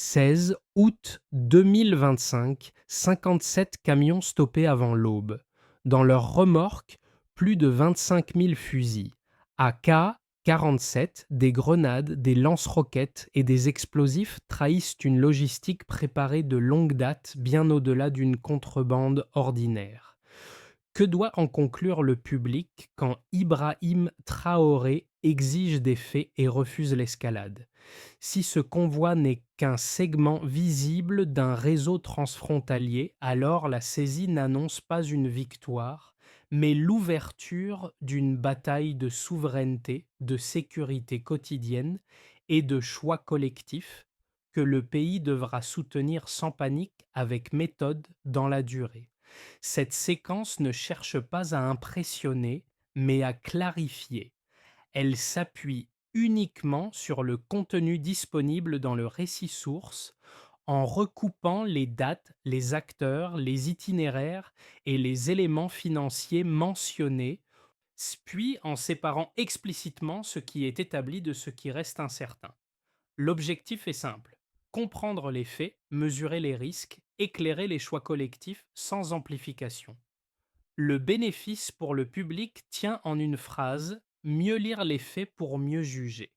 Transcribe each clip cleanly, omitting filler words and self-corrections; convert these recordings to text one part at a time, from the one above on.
16 août 2025, 57 camions stoppés avant l'aube. Dans leurs remorques, plus de 25 000 fusils. AK-47, des grenades, des lance-roquettes et des explosifs trahissent une logistique préparée de longue date bien au-delà d'une contrebande ordinaire. Que doit en conclure le public quand Ibrahim Traoré exige des faits et refuse l'escalade? Si ce convoi n'est qu'un segment visible d'un réseau transfrontalier, alors la saisie n'annonce pas une victoire, mais l'ouverture d'une bataille de souveraineté, de sécurité quotidienne et de choix collectifs que le pays devra soutenir sans panique avec méthode dans la durée. Cette séquence ne cherche pas à impressionner, mais à clarifier. Elle s'appuie uniquement sur le contenu disponible dans le récit source, en recoupant les dates, les acteurs, les itinéraires et les éléments financiers mentionnés, puis en séparant explicitement ce qui est établi de ce qui reste incertain. L'objectif est simple: comprendre les faits, mesurer les risques, éclairer les choix collectifs sans amplification. Le bénéfice pour le public tient en une phrase: mieux lire les faits pour mieux juger.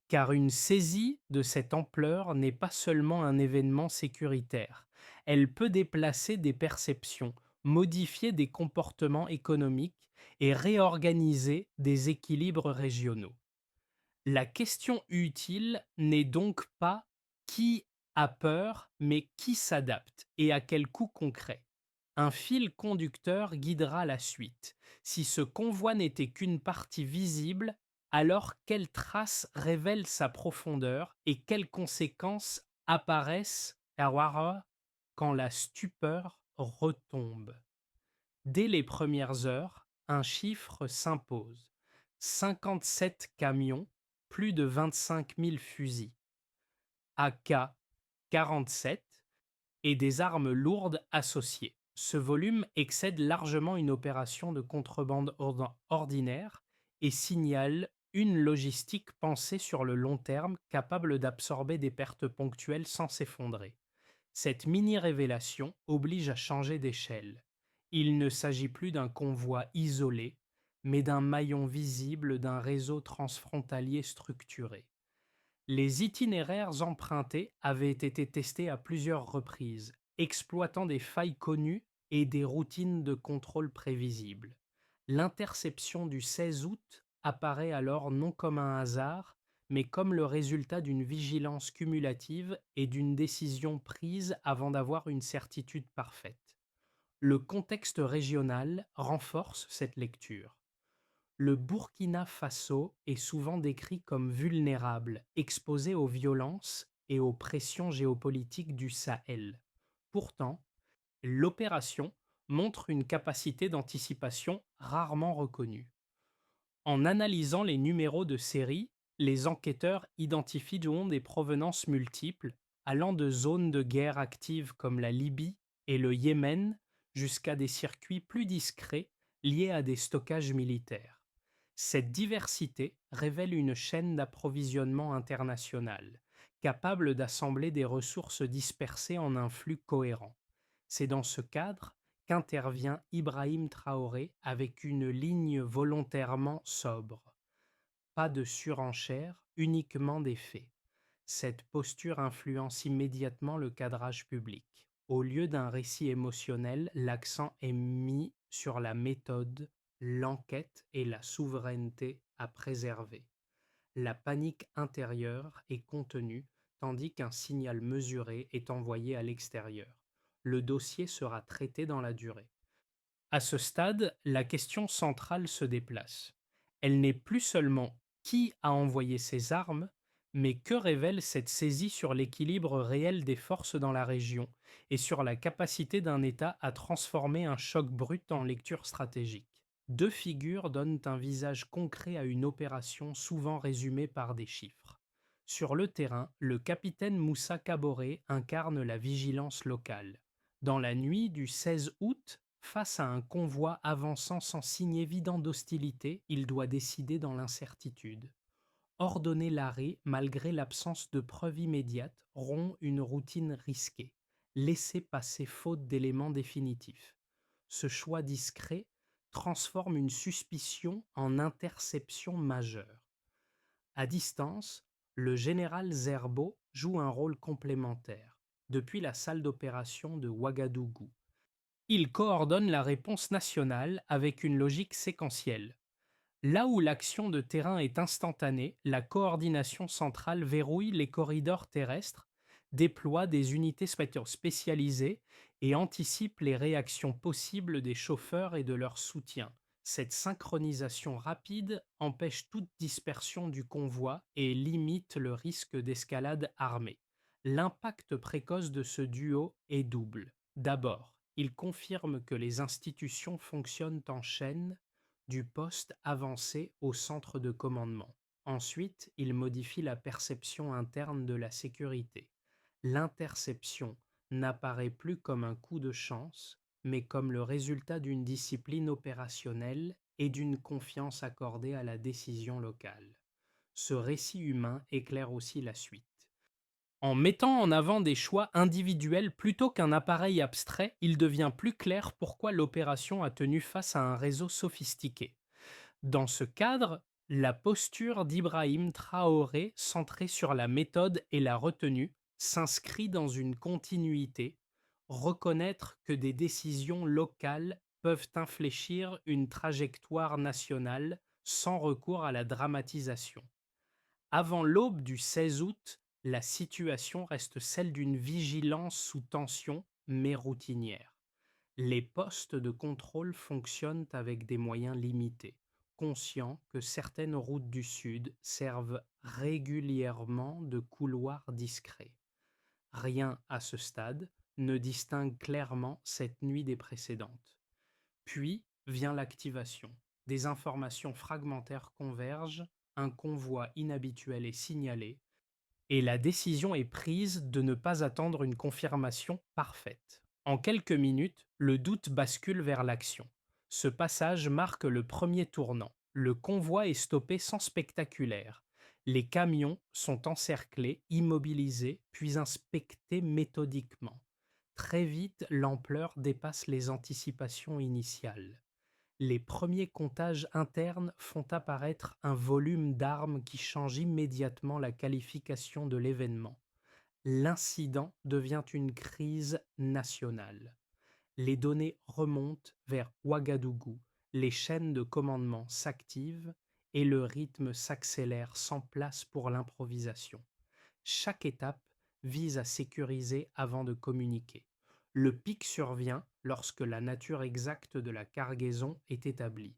Car une saisie de cette ampleur n'est pas seulement un événement sécuritaire. Elle peut déplacer des perceptions, modifier des comportements économiques et réorganiser des équilibres régionaux. La question utile n'est donc pas qui a peur, mais qui s'adapte et à quel coût concret. Un fil conducteur guidera la suite. Si ce convoi n'était qu'une partie visible, alors quelles traces révèlent sa profondeur et quelles conséquences apparaissent quand la stupeur retombe? Dès les premières heures, un chiffre s'impose: 57 camions, plus de 25 000 fusils, AK-47 et des armes lourdes associées. Ce volume excède largement une opération de contrebande ordinaire et signale une logistique pensée sur le long terme, capable d'absorber des pertes ponctuelles sans s'effondrer. Cette mini-révélation oblige à changer d'échelle. Il ne s'agit plus d'un convoi isolé, mais d'un maillon visible d'un réseau transfrontalier structuré. Les itinéraires empruntés avaient été testés à plusieurs reprises, exploitant des failles connues et des routines de contrôle prévisibles. L'interception du 16 août apparaît alors non comme un hasard, mais comme le résultat d'une vigilance cumulative et d'une décision prise avant d'avoir une certitude parfaite. Le contexte régional renforce cette lecture. Le Burkina Faso est souvent décrit comme vulnérable, exposé aux violences et aux pressions géopolitiques du Sahel. Pourtant, l'opération montre une capacité d'anticipation rarement reconnue. En analysant les numéros de série, les enquêteurs identifient des provenances multiples, allant de zones de guerre actives comme la Libye et le Yémen jusqu'à des circuits plus discrets liés à des stockages militaires. Cette diversité révèle une chaîne d'approvisionnement internationale, capable d'assembler des ressources dispersées en un flux cohérent. C'est dans ce cadre qu'intervient Ibrahim Traoré avec une ligne volontairement sobre. Pas de surenchère, uniquement des faits. Cette posture influence immédiatement le cadrage public. Au lieu d'un récit émotionnel, l'accent est mis sur la méthode, l'enquête et la souveraineté à préserver. La panique intérieure est contenue, tandis qu'un signal mesuré est envoyé à l'extérieur. Le dossier sera traité dans la durée. À ce stade, la question centrale se déplace. Elle n'est plus seulement qui a envoyé ces armes, mais que révèle cette saisie sur l'équilibre réel des forces dans la région et sur la capacité d'un État à transformer un choc brut en lecture stratégique. Deux figures donnent un visage concret à une opération souvent résumée par des chiffres. Sur le terrain, le capitaine Moussa Kaboré incarne la vigilance locale. Dans la nuit du 16 août, face à un convoi avançant sans signe évident d'hostilité, il doit décider dans l'incertitude. Ordonner l'arrêt malgré l'absence de preuves immédiates rompt une routine risquée. Laisser passer faute d'éléments définitifs. Ce choix discret transforme une suspicion en interception majeure. À distance, le général Zerbo joue un rôle complémentaire, depuis la salle d'opération de Ouagadougou. Il coordonne la réponse nationale avec une logique séquentielle. Là où l'action de terrain est instantanée, la coordination centrale verrouille les corridors terrestres, déploie des unités spécialisées et anticipe les réactions possibles des chauffeurs et de leurs soutiens. Cette synchronisation rapide empêche toute dispersion du convoi et limite le risque d'escalade armée. L'impact précoce de ce duo est double. D'abord, il confirme que les institutions fonctionnent en chaîne du poste avancé au centre de commandement. Ensuite, il modifie la perception interne de la sécurité. L'interception n'apparaît plus comme un coup de chance, mais comme le résultat d'une discipline opérationnelle et d'une confiance accordée à la décision locale. Ce récit humain éclaire aussi la suite. En mettant en avant des choix individuels plutôt qu'un appareil abstrait, il devient plus clair pourquoi l'opération a tenu face à un réseau sophistiqué. Dans ce cadre, la posture d'Ibrahim Traoré, centrée sur la méthode et la retenue, s'inscrit dans une continuité, reconnaître que des décisions locales peuvent infléchir une trajectoire nationale sans recours à la dramatisation. Avant l'aube du 16 août, la situation reste celle d'une vigilance sous tension, mais routinière. Les postes de contrôle fonctionnent avec des moyens limités, conscients que certaines routes du Sud servent régulièrement de couloirs discrets. Rien, à ce stade, ne distingue clairement cette nuit des précédentes. Puis vient l'activation. Des informations fragmentaires convergent, un convoi inhabituel est signalé, et la décision est prise de ne pas attendre une confirmation parfaite. En quelques minutes, le doute bascule vers l'action. Ce passage marque le premier tournant. Le convoi est stoppé sans spectaculaire. Les camions sont encerclés, immobilisés, puis inspectés méthodiquement. Très vite, l'ampleur dépasse les anticipations initiales. Les premiers comptages internes font apparaître un volume d'armes qui change immédiatement la qualification de l'événement. L'incident devient une crise nationale. Les données remontent vers Ouagadougou, les chaînes de commandement s'activent et le rythme s'accélère sans place pour l'improvisation. Chaque étape vise à sécuriser avant de communiquer. Le pic survient lorsque la nature exacte de la cargaison est établie.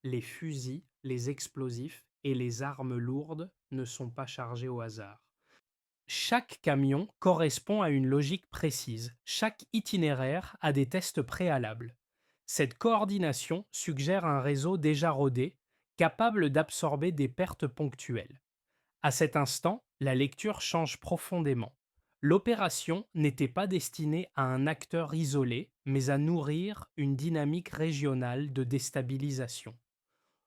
Les fusils, les explosifs et les armes lourdes ne sont pas chargés au hasard. Chaque camion correspond à une logique précise. Chaque itinéraire a des tests préalables. Cette coordination suggère un réseau déjà rodé, capable d'absorber des pertes ponctuelles. À cet instant, la lecture change profondément. L'opération n'était pas destinée à un acteur isolé, mais à nourrir une dynamique régionale de déstabilisation.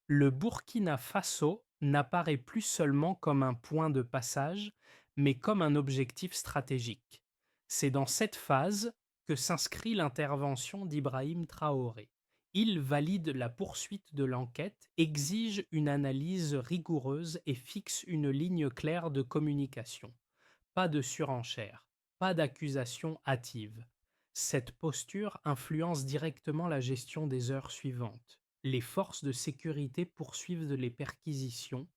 Le Burkina Faso n'apparaît plus seulement comme un point de passage, mais comme un objectif stratégique. C'est dans cette phase que s'inscrit l'intervention d'Ibrahim Traoré. Il valide la poursuite de l'enquête, exige une analyse rigoureuse et fixe une ligne claire de communication. Pas de surenchère, pas d'accusation hâtive. Cette posture influence directement la gestion des heures suivantes. Les forces de sécurité poursuivent les perquisitions.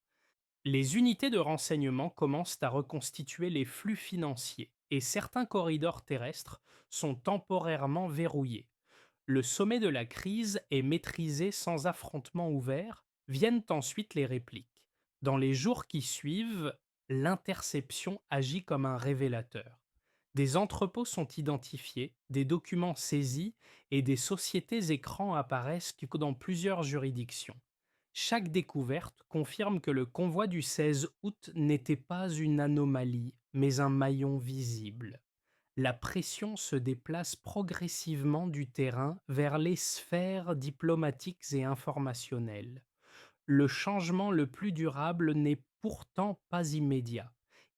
Les unités de renseignement commencent à reconstituer les flux financiers et certains corridors terrestres sont temporairement verrouillés. Le sommet de la crise est maîtrisé sans affrontement ouvert, viennent ensuite les répliques. Dans les jours qui suivent, l'interception agit comme un révélateur. Des entrepôts sont identifiés, des documents saisis et des sociétés écrans apparaissent dans plusieurs juridictions. Chaque découverte confirme que le convoi du 16 août n'était pas une anomalie, mais un maillon visible. La pression se déplace progressivement du terrain vers les sphères diplomatiques et informationnelles. le changement le plus durable n'est pourtant pas immédiat.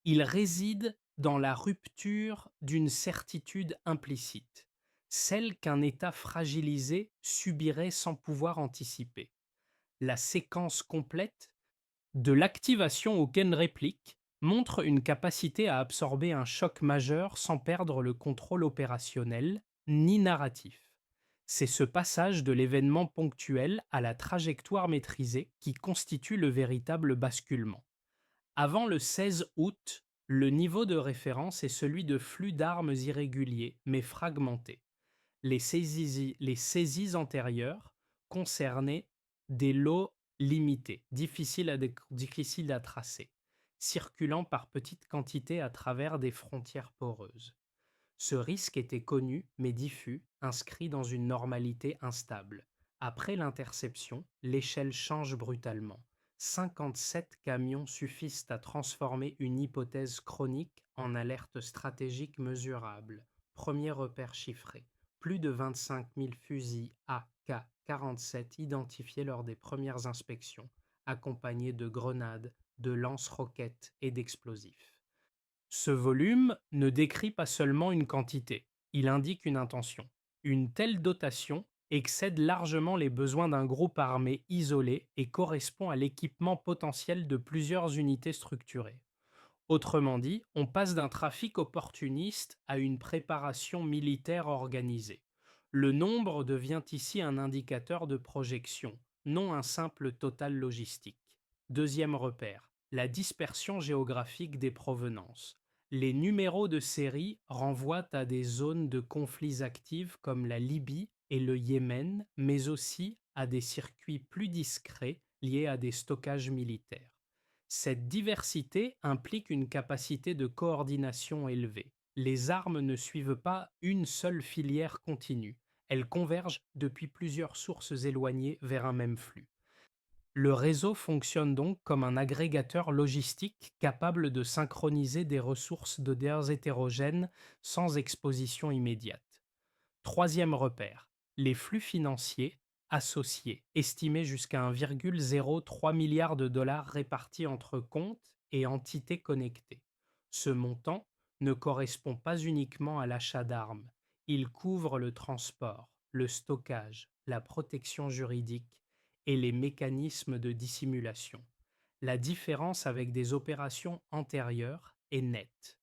Il réside dans la rupture d'une certitude implicite, celle qu'un État fragilisé subirait sans pouvoir anticiper. La séquence complète de l'activation au gain réplique montre une capacité à absorber un choc majeur sans perdre le contrôle opérationnel ni narratif. C'est ce passage de l'événement ponctuel à la trajectoire maîtrisée qui constitue le véritable basculement. Avant le 16 août, le niveau de référence est celui de flux d'armes irréguliers mais fragmentés. Les saisies antérieures concernaient des lots limités, difficiles à tracer, circulant par petites quantités à travers des frontières poreuses. Ce risque était connu mais diffus, inscrit dans une normalité instable. Après l'interception, l'échelle change brutalement. 57 camions suffisent à transformer une hypothèse chronique en alerte stratégique mesurable. Premier repère chiffré. Plus de 25 000 fusils AK-47 identifiés lors des premières inspections, accompagnés de grenades, de lance-roquettes et d'explosifs. Ce volume ne décrit pas seulement une quantité, il indique une intention. Une telle dotation excède largement les besoins d'un groupe armé isolé et correspond à l'équipement potentiel de plusieurs unités structurées. Autrement dit, on passe d'un trafic opportuniste à une préparation militaire organisée. Le nombre devient ici un indicateur de projection, non un simple total logistique. Deuxième repère, la dispersion géographique des provenances. Les numéros de série renvoient à des zones de conflits actives comme la Libye et le Yémen, mais aussi à des circuits plus discrets liés à des stockages militaires. Cette diversité implique une capacité de coordination élevée. Les armes ne suivent pas une seule filière continue, elles convergent depuis plusieurs sources éloignées vers un même flux. Le réseau fonctionne donc comme un agrégateur logistique capable de synchroniser des ressources d'odeurs hétérogènes sans exposition immédiate. Troisième repère, les flux financiers associés, estimés jusqu'à 1,03 milliard de dollars répartis entre comptes et entités connectées. Ce montant ne correspond pas uniquement à l'achat d'armes, il couvre le transport, le stockage, la protection juridique et les mécanismes de dissimulation. La différence avec des opérations antérieures est nette.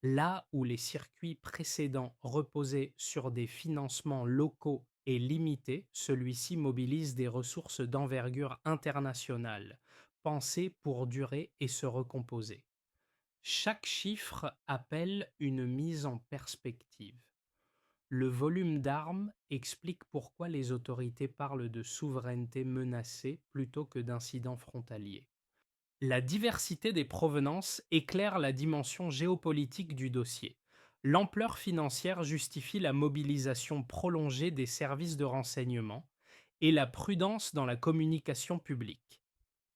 Là où les circuits précédents reposaient sur des financements locaux et limités, celui-ci mobilise des ressources d'envergure internationale, pensées pour durer et se recomposer. Chaque chiffre appelle une mise en perspective. Le volume d'armes explique pourquoi les autorités parlent de souveraineté menacée plutôt que d'incidents frontaliers. La diversité des provenances éclaire la dimension géopolitique du dossier. L'ampleur financière justifie la mobilisation prolongée des services de renseignement et la prudence dans la communication publique.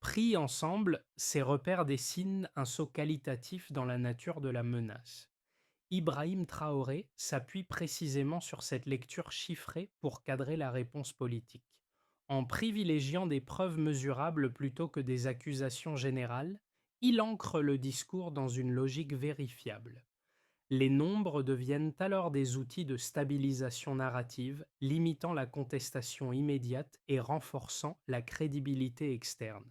Pris ensemble, ces repères dessinent un saut qualitatif dans la nature de la menace. Ibrahim Traoré s'appuie précisément sur cette lecture chiffrée pour cadrer la réponse politique. En privilégiant des preuves mesurables plutôt que des accusations générales, il ancre le discours dans une logique vérifiable. Les nombres deviennent alors des outils de stabilisation narrative, limitant la contestation immédiate et renforçant la crédibilité externe.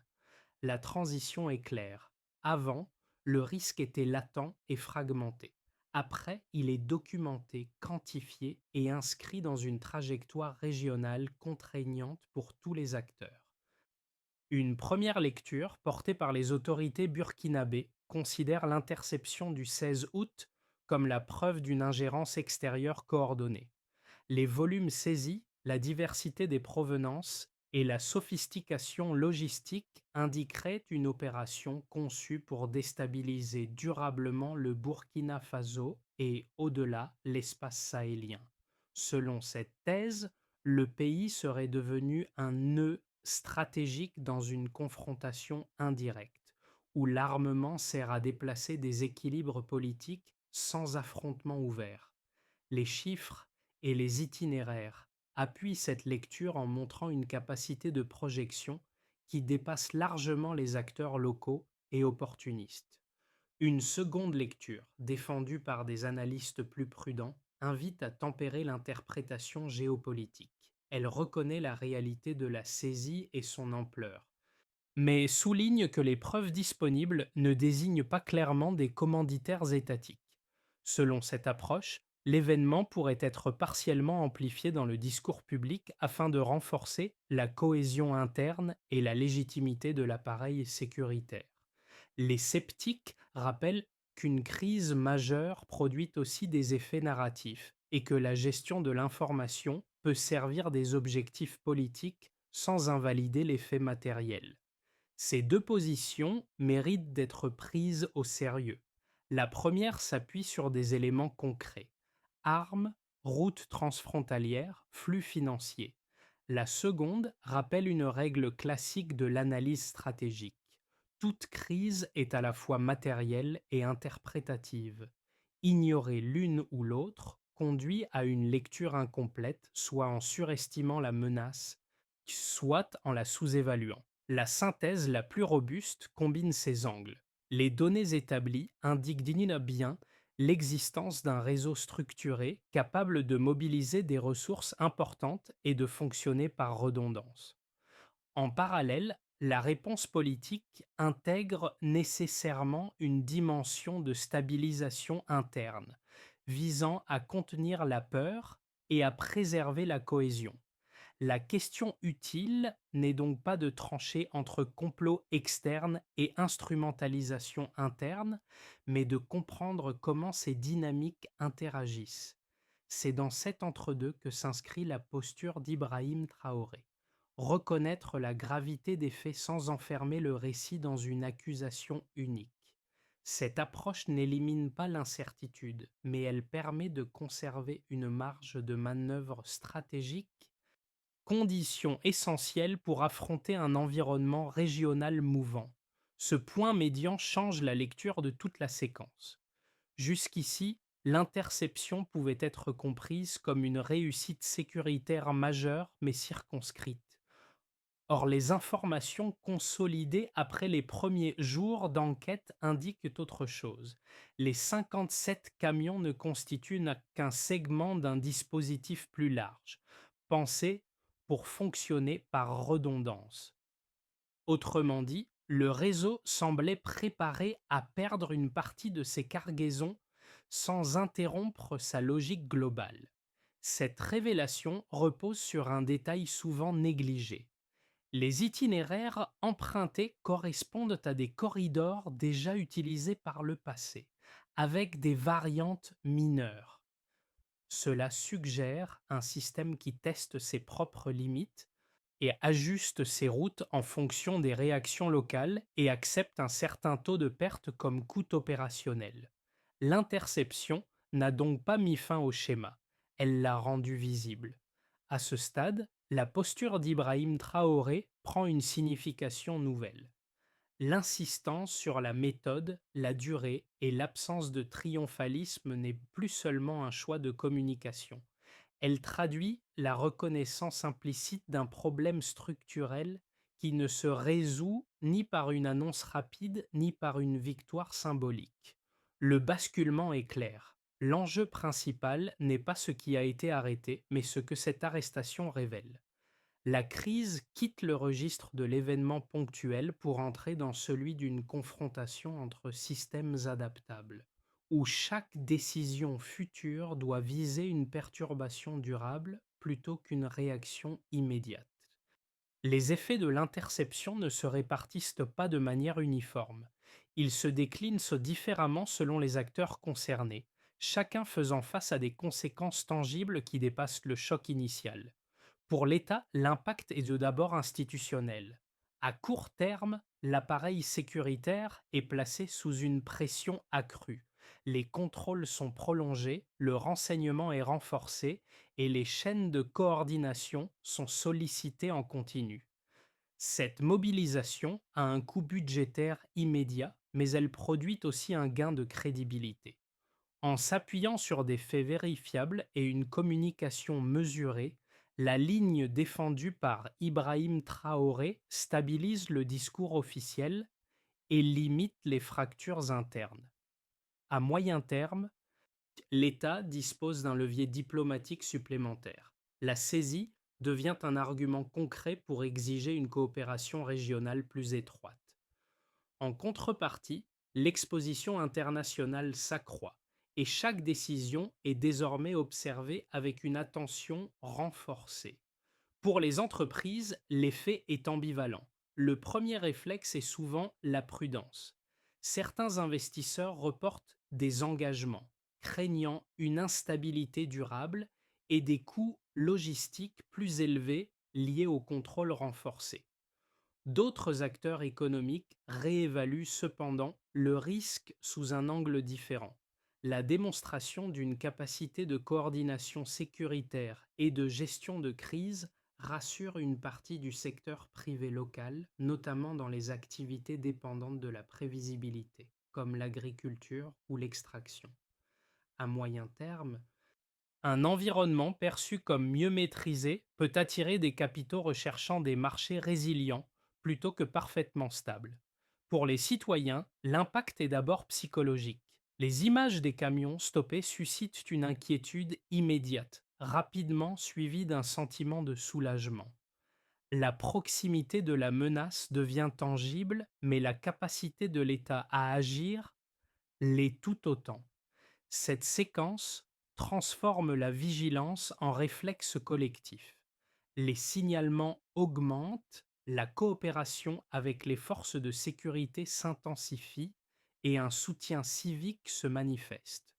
La transition est claire. Avant, le risque était latent et fragmenté. Après, il est documenté, quantifié et inscrit dans une trajectoire régionale contraignante pour tous les acteurs. Une première lecture, portée par les autorités burkinabées, considère l'interception du 16 août comme la preuve d'une ingérence extérieure coordonnée. Les volumes saisis, la diversité des provenances et la sophistication logistique indiqueraient une opération conçue pour déstabiliser durablement le Burkina Faso et, au-delà, l'espace sahélien. Selon cette thèse, le pays serait devenu un nœud stratégique dans une confrontation indirecte, où l'armement sert à déplacer des équilibres politiques sans affrontement ouvert. Les chiffres et les itinéraires appuient cette lecture en montrant une capacité de projection qui dépasse largement les acteurs locaux et opportunistes. Une seconde lecture, défendue par des analystes plus prudents, invite à tempérer l'interprétation géopolitique. Elle reconnaît la réalité de la saisie et son ampleur, mais souligne que les preuves disponibles ne désignent pas clairement des commanditaires étatiques. Selon cette approche, l'événement pourrait être partiellement amplifié dans le discours public afin de renforcer la cohésion interne et la légitimité de l'appareil sécuritaire. Les sceptiques rappellent qu'une crise majeure produit aussi des effets narratifs et que la gestion de l'information peut servir des objectifs politiques sans invalider les faits matériels. Ces deux positions méritent d'être prises au sérieux. La première s'appuie sur des éléments concrets: armes, routes transfrontalières, flux financiers. La seconde rappelle une règle classique de l'analyse stratégique. Toute crise est à la fois matérielle et interprétative. Ignorer l'une ou l'autre conduit à une lecture incomplète, soit en surestimant la menace, soit en la sous-évaluant. La synthèse la plus robuste combine ces angles. Les données établies indiquent bien l'existence d'un réseau structuré capable de mobiliser des ressources importantes et de fonctionner par redondance. En parallèle, la réponse politique intègre nécessairement une dimension de stabilisation interne, visant à contenir la peur et à préserver la cohésion. La question utile n'est donc pas de trancher entre complot externe et instrumentalisation interne, mais de comprendre comment ces dynamiques interagissent. C'est dans cet entre-deux que s'inscrit la posture d'Ibrahim Traoré. Reconnaître la gravité des faits sans enfermer le récit dans une accusation unique. Cette approche n'élimine pas l'incertitude, mais elle permet de conserver une marge de manœuvre stratégique, condition essentielle pour affronter un environnement régional mouvant. Ce point médian change la lecture de toute la séquence. Jusqu'ici, l'interception pouvait être comprise comme une réussite sécuritaire majeure mais circonscrite. Or, les informations consolidées après les premiers jours d'enquête indiquent autre chose. Les 57 camions ne constituent qu'un segment d'un dispositif plus large, pensé pour fonctionner par redondance. Autrement dit, le réseau semblait préparé à perdre une partie de ses cargaisons sans interrompre sa logique globale. Cette révélation repose sur un détail souvent négligé. Les itinéraires empruntés correspondent à des corridors déjà utilisés par le passé, avec des variantes mineures. Cela suggère un système qui teste ses propres limites et ajuste ses routes en fonction des réactions locales et accepte un certain taux de perte comme coût opérationnel. L'interception n'a donc pas mis fin au schéma, elle l'a rendu visible. À ce stade, la posture d'Ibrahim Traoré prend une signification nouvelle. L'insistance sur la méthode, la durée et l'absence de triomphalisme n'est plus seulement un choix de communication. Elle traduit la reconnaissance implicite d'un problème structurel qui ne se résout ni par une annonce rapide ni par une victoire symbolique. Le basculement est clair. L'enjeu principal n'est pas ce qui a été arrêté, mais ce que cette arrestation révèle. La crise quitte le registre de l'événement ponctuel pour entrer dans celui d'une confrontation entre systèmes adaptables, où chaque décision future doit viser une perturbation durable plutôt qu'une réaction immédiate. Les effets de l'interception ne se répartissent pas de manière uniforme. Ils se déclinent différemment selon les acteurs concernés, chacun faisant face à des conséquences tangibles qui dépassent le choc initial. Pour l'État, l'impact est de d'abord institutionnel. À court terme, l'appareil sécuritaire est placé sous une pression accrue. Les contrôles sont prolongés, le renseignement est renforcé et les chaînes de coordination sont sollicitées en continu. Cette mobilisation a un coût budgétaire immédiat, mais elle produit aussi un gain de crédibilité. En s'appuyant sur des faits vérifiables et une communication mesurée, La ligne défendue par Ibrahim Traoré stabilise le discours officiel et limite les fractures internes. À moyen terme, l'État dispose d'un levier diplomatique supplémentaire. La saisie devient un argument concret pour exiger une coopération régionale plus étroite. En contrepartie, l'exposition internationale s'accroît et chaque décision est désormais observée avec une attention renforcée. Pour les entreprises, l'effet est ambivalent. Le premier réflexe est souvent la prudence. Certains investisseurs reportent des engagements, craignant une instabilité durable et des coûts logistiques plus élevés liés au contrôle renforcé. D'autres acteurs économiques réévaluent cependant le risque sous un angle différent. La démonstration d'une capacité de coordination sécuritaire et de gestion de crise rassure une partie du secteur privé local, notamment dans les activités dépendantes de la prévisibilité, comme l'agriculture ou l'extraction. À moyen terme, un environnement perçu comme mieux maîtrisé peut attirer des capitaux recherchant des marchés résilients plutôt que parfaitement stables. Pour les citoyens, l'impact est d'abord psychologique. Les images des camions stoppés suscitent une inquiétude immédiate, rapidement suivie d'un sentiment de soulagement. La proximité de la menace devient tangible, mais la capacité de l'État à agir l'est tout autant. Cette séquence transforme la vigilance en réflexe collectif. Les signalements augmentent, la coopération avec les forces de sécurité s'intensifie et un soutien civique se manifeste.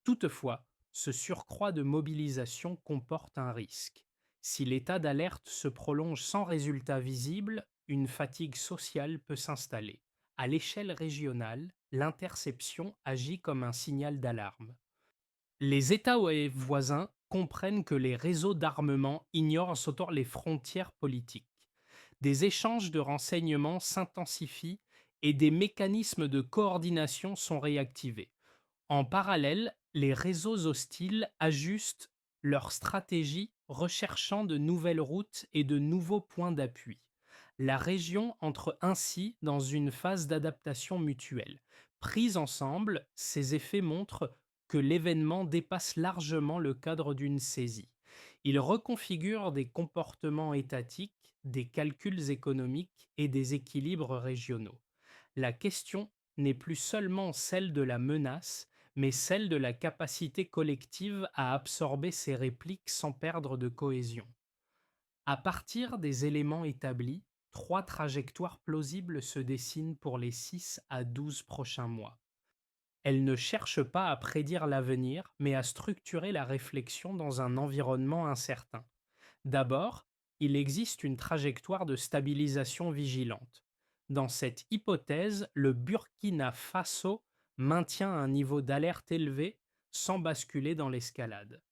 Toutefois, ce surcroît de mobilisation comporte un risque. Si l'état d'alerte se prolonge sans résultat visible, une fatigue sociale peut s'installer. À l'échelle régionale, l'interception agit comme un signal d'alarme. Les États voisins comprennent que les réseaux d'armement ignorent surtout les frontières politiques. Des échanges de renseignements s'intensifient et des mécanismes de coordination sont réactivés. En parallèle, les réseaux hostiles ajustent leur stratégie, recherchant de nouvelles routes et de nouveaux points d'appui. La région entre ainsi dans une phase d'adaptation mutuelle. Pris ensemble, ces effets montrent que l'événement dépasse largement le cadre d'une saisie. Il reconfigure des comportements étatiques, des calculs économiques et des équilibres régionaux. La question n'est plus seulement celle de la menace, mais celle de la capacité collective à absorber ces répliques sans perdre de cohésion. À partir des éléments établis, trois trajectoires plausibles se dessinent pour les 6 à 12 prochains mois. Elles ne cherchent pas à prédire l'avenir, mais à structurer la réflexion dans un environnement incertain. D'abord, il existe une trajectoire de stabilisation vigilante. Dans cette hypothèse, le Burkina Faso maintient un niveau d'alerte élevé sans basculer dans l'escalade.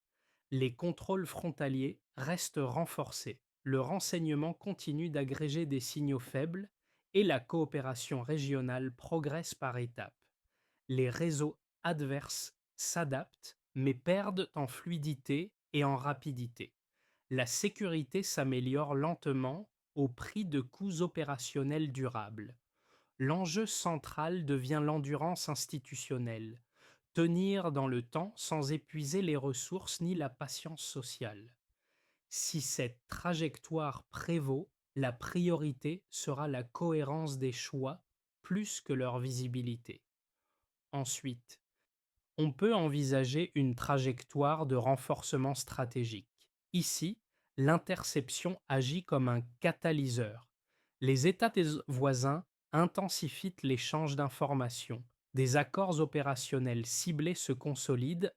Les contrôles frontaliers restent renforcés, le renseignement continue d'agréger des signaux faibles et la coopération régionale progresse par étapes. Les réseaux adverses s'adaptent mais perdent en fluidité et en rapidité. La sécurité s'améliore lentement au prix de coûts opérationnels durables. L'enjeu central devient l'endurance institutionnelle, tenir dans le temps sans épuiser les ressources ni la patience sociale. Si cette trajectoire prévaut, la priorité sera la cohérence des choix plus que leur visibilité. Ensuite, on peut envisager une trajectoire de renforcement stratégique. Ici, l'interception agit comme un catalyseur. Les États voisins intensifient l'échange d'informations, des accords opérationnels ciblés se consolident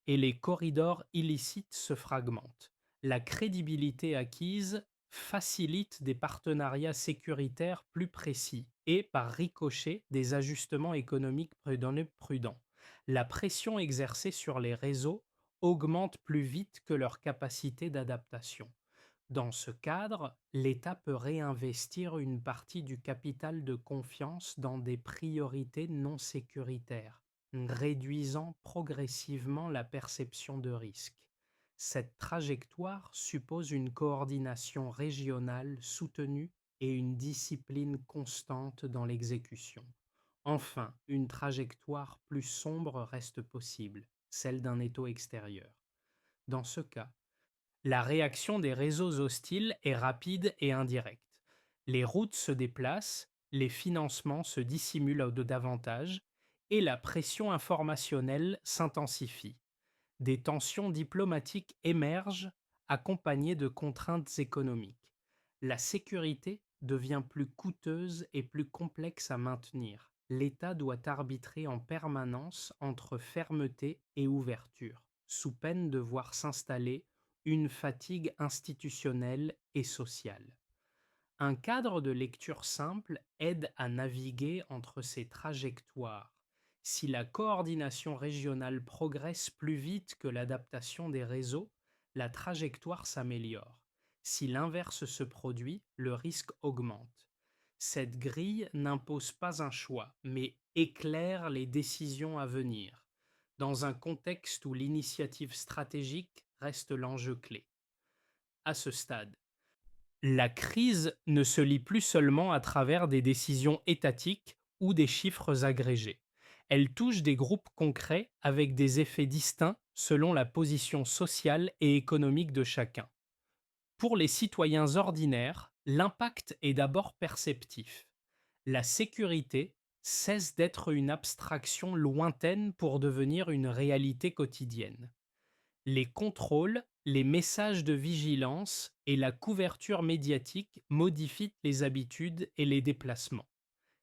et les corridors illicites se fragmentent. La crédibilité acquise facilite des partenariats sécuritaires plus précis et, par ricochet, des ajustements économiques prudents. La pression exercée sur les réseaux augmente plus vite que leur capacité d'adaptation. Dans ce cadre, l'État peut réinvestir une partie du capital de confiance dans des priorités non sécuritaires, réduisant progressivement la perception de risque. Cette trajectoire suppose une coordination régionale soutenue et une discipline constante dans l'exécution. Enfin, une trajectoire plus sombre reste possible, celle d'un étau extérieur. Dans ce cas, la réaction des réseaux hostiles est rapide et indirecte. Les routes se déplacent, les financements se dissimulent davantage et la pression informationnelle s'intensifie. Des tensions diplomatiques émergent accompagnées de contraintes économiques. La sécurité devient plus coûteuse et plus complexe à maintenir. L'État doit arbitrer en permanence entre fermeté et ouverture, sous peine de voir s'installer une fatigue institutionnelle et sociale. Un cadre de lecture simple aide à naviguer entre ces trajectoires. Si la coordination régionale progresse plus vite que l'adaptation des réseaux, la trajectoire s'améliore. Si l'inverse se produit, le risque augmente. Cette grille n'impose pas un choix, mais éclaire les décisions à venir, dans un contexte où l'initiative stratégique reste l'enjeu clé. À ce stade, la crise ne se lit plus seulement à travers des décisions étatiques ou des chiffres agrégés. Elle touche des groupes concrets avec des effets distincts selon la position sociale et économique de chacun. Pour les citoyens ordinaires, l'impact est d'abord perceptif. La sécurité cesse d'être une abstraction lointaine pour devenir une réalité quotidienne. Les contrôles, les messages de vigilance et la couverture médiatique modifient les habitudes et les déplacements.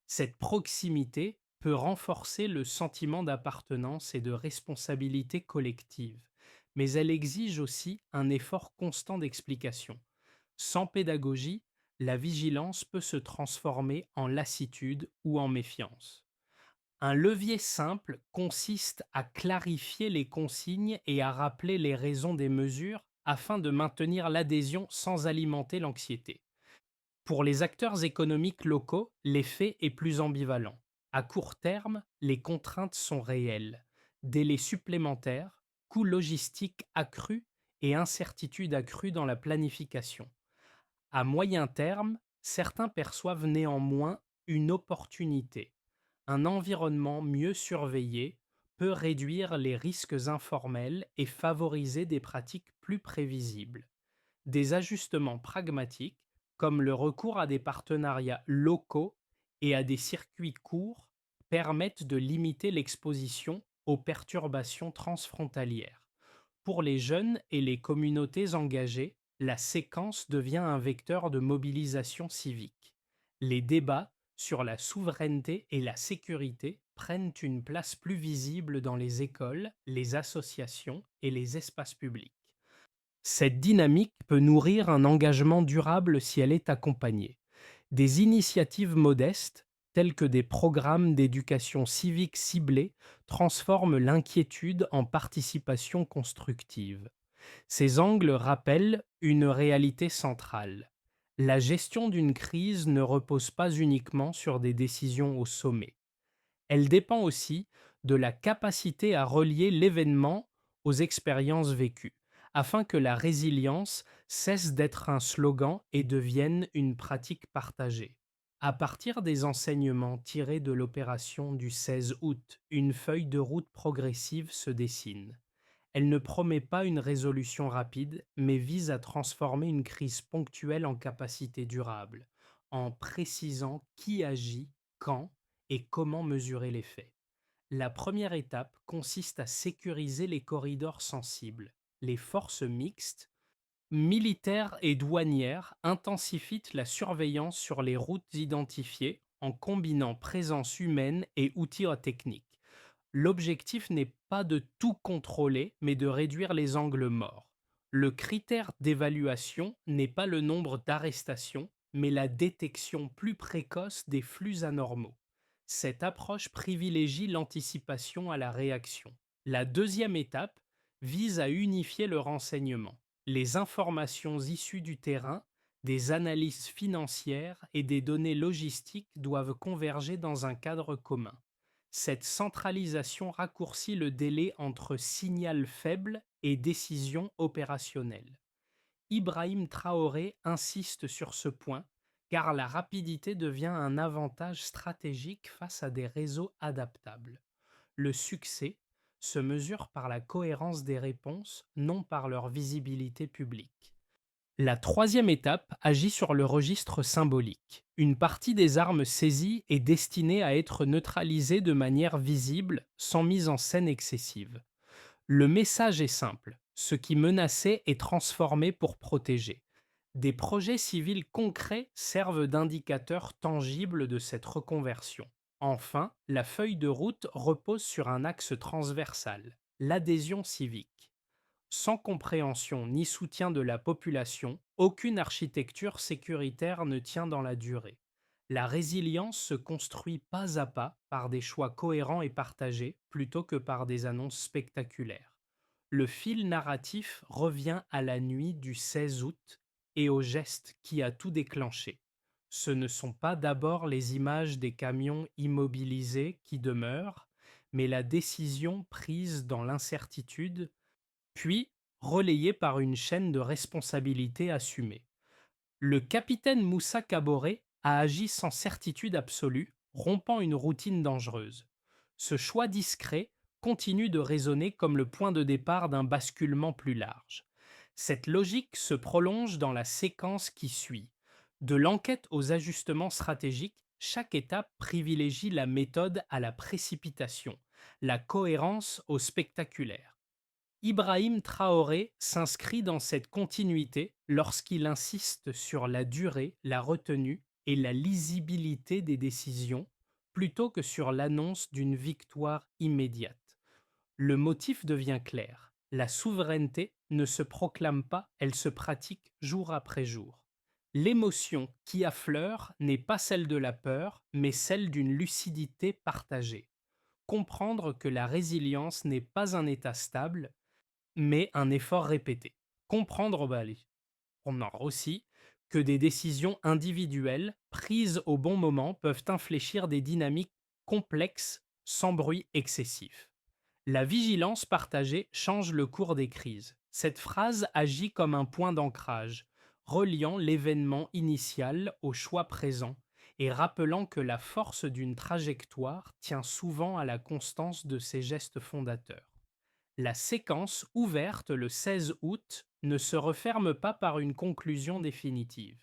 Cette proximité peut renforcer le sentiment d'appartenance et de responsabilité collective, mais elle exige aussi un effort constant d'explication. Sans pédagogie, la vigilance peut se transformer en lassitude ou en méfiance. Un levier simple consiste à clarifier les consignes et à rappeler les raisons des mesures afin de maintenir l'adhésion sans alimenter l'anxiété. Pour les acteurs économiques locaux, l'effet est plus ambivalent. À court terme, les contraintes sont réelles. Délais supplémentaires, coûts logistiques accrus et incertitudes accrues dans la planification. À moyen terme, certains perçoivent néanmoins une opportunité. Un environnement mieux surveillé peut réduire les risques informels et favoriser des pratiques plus prévisibles. Des ajustements pragmatiques, comme le recours à des partenariats locaux et à des circuits courts, permettent de limiter l'exposition aux perturbations transfrontalières. Pour les jeunes et les communautés engagées, la séquence devient un vecteur de mobilisation civique. Les débats sur la souveraineté et la sécurité prennent une place plus visible dans les écoles, les associations et les espaces publics. Cette dynamique peut nourrir un engagement durable si elle est accompagnée. Des initiatives modestes, telles que des programmes d'éducation civique ciblés, transforment l'inquiétude en participation constructive. Ces angles rappellent une réalité centrale. La gestion d'une crise ne repose pas uniquement sur des décisions au sommet. Elle dépend aussi de la capacité à relier l'événement aux expériences vécues, afin que la résilience cesse d'être un slogan et devienne une pratique partagée. À partir des enseignements tirés de l'opération du 16 août, une feuille de route progressive se dessine. Elle ne promet pas une résolution rapide, mais vise à transformer une crise ponctuelle en capacité durable, en précisant qui agit, quand et comment mesurer l'effet. La première étape consiste à sécuriser les corridors sensibles. Les forces mixtes, militaires et douanières, intensifient la surveillance sur les routes identifiées en combinant présence humaine et outils techniques. L'objectif n'est pas de tout contrôler, mais de réduire les angles morts. Le critère d'évaluation n'est pas le nombre d'arrestations, mais la détection plus précoce des flux anormaux. Cette approche privilégie l'anticipation à la réaction. La deuxième étape vise à unifier le renseignement. Les informations issues du terrain, des analyses financières et des données logistiques doivent converger dans un cadre commun. Cette centralisation raccourcit le délai entre signal faible et décision opérationnelle. Ibrahim Traoré insiste sur ce point car la rapidité devient un avantage stratégique face à des réseaux adaptables. Le succès se mesure par la cohérence des réponses, non par leur visibilité publique. La troisième étape agit sur le registre symbolique. Une partie des armes saisies est destinée à être neutralisée de manière visible, sans mise en scène excessive. Le message est simple. Ce qui menaçait est transformé pour protéger. Des projets civils concrets servent d'indicateurs tangibles de cette reconversion. Enfin, la feuille de route repose sur un axe transversal, l'adhésion civique. Sans compréhension ni soutien de la population, aucune architecture sécuritaire ne tient dans la durée. La résilience se construit pas à pas par des choix cohérents et partagés plutôt que par des annonces spectaculaires. Le fil narratif revient à la nuit du 16 août et au geste qui a tout déclenché. Ce ne sont pas d'abord les images des camions immobilisés qui demeurent, mais la décision prise dans l'incertitude puis relayé par une chaîne de responsabilités assumées. Le capitaine Moussa Kaboré a agi sans certitude absolue, rompant une routine dangereuse. Ce choix discret continue de résonner comme le point de départ d'un basculement plus large. Cette logique se prolonge dans la séquence qui suit. De l'enquête aux ajustements stratégiques, chaque étape privilégie la méthode à la précipitation, la cohérence au spectaculaire. Ibrahim Traoré s'inscrit dans cette continuité lorsqu'il insiste sur la durée, la retenue et la lisibilité des décisions plutôt que sur l'annonce d'une victoire immédiate. Le motif devient clair. La souveraineté ne se proclame pas, elle se pratique jour après jour. L'émotion qui affleure n'est pas celle de la peur, mais celle d'une lucidité partagée. Comprendre que la résilience n'est pas un état stable, mais un effort répété. Comprendre aussi que des décisions individuelles prises au bon moment peuvent infléchir des dynamiques complexes sans bruit excessif. La vigilance partagée change le cours des crises. Cette phrase agit comme un point d'ancrage, reliant l'événement initial au choix présent et rappelant que la force d'une trajectoire tient souvent à la constance de ses gestes fondateurs. La séquence ouverte le 16 août ne se referme pas par une conclusion définitive.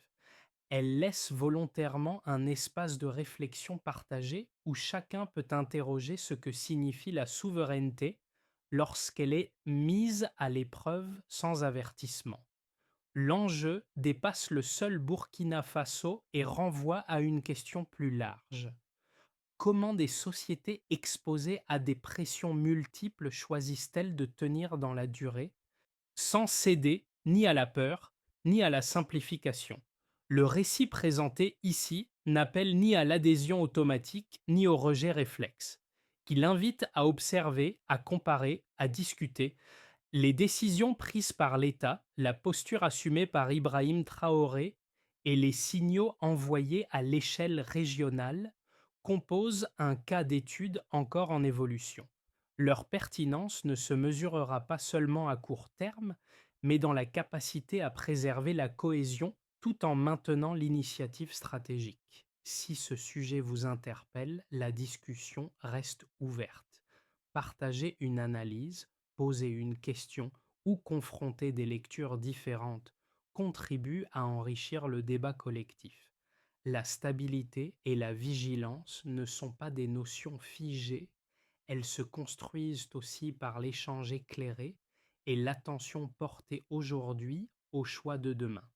Elle laisse volontairement un espace de réflexion partagé où chacun peut interroger ce que signifie la souveraineté lorsqu'elle est mise à l'épreuve sans avertissement. L'enjeu dépasse le seul Burkina Faso et renvoie à une question plus large. Comment des sociétés exposées à des pressions multiples choisissent-elles de tenir dans la durée, sans céder ni à la peur, ni à la simplification? Le récit présenté ici n'appelle ni à l'adhésion automatique, ni au rejet réflexe. Il invite à observer, à comparer, à discuter. Les décisions prises par l'État, la posture assumée par Ibrahim Traoré et les signaux envoyés à l'échelle régionale composent un cas d'étude encore en évolution. Leur pertinence ne se mesurera pas seulement à court terme, mais dans la capacité à préserver la cohésion tout en maintenant l'initiative stratégique. Si ce sujet vous interpelle, la discussion reste ouverte. Partagez une analyse, poser une question ou confronter des lectures différentes contribue à enrichir le débat collectif. La stabilité et la vigilance ne sont pas des notions figées, elles se construisent aussi par l'échange éclairé et l'attention portée aujourd'hui aux choix de demain.